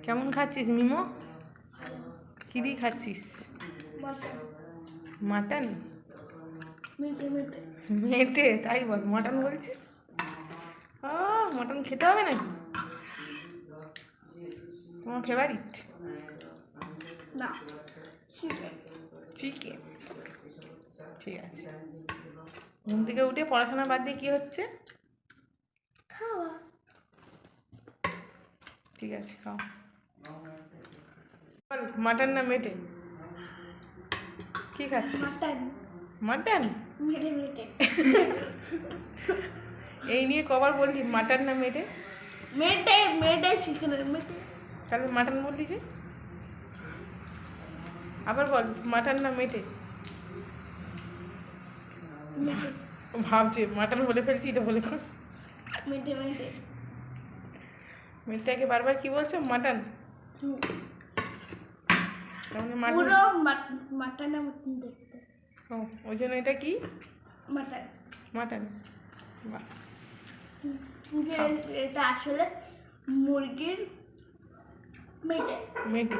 কেমন খাচ্ছিস মিমো? কি দিয়ে খাচ্ছিস? মাটন? মেটে? তাই বল, মটন বলছিস? ও, মটন খেতে হবে নাকি? তোমার ফেভারিট? না, চিকেন। ঠিক আছে। ঘুম থেকে উঠে পড়াশোনা বাদ দিয়ে কি হচ্ছে? খাওয়া। ঠিক আছে, খাও। মাটন না মেটে? কি খাচ্ছিস? মাটন। মাটন? মেটে মেটে। এই নিয়ে কবার বললি মাটন না মেটে? মেটে মেটে চিকেনের মেটে। তাহলে মাটন বললি যে? আবার বল, মাটন না মেটে? মেটে ভাবছে মাটন বলে ফেলছি, এটা বলে কর। মেটে মেটে। মেয়েটাকে বারবার কি বলছো? মাটন? মাটন? পুরো মাটনের মতন দেখতে। ও, ওই জন্য এটা কি? মাটন। মাটন। বাহ। যে এটা আসলে মুরগির মেটে। মেটে।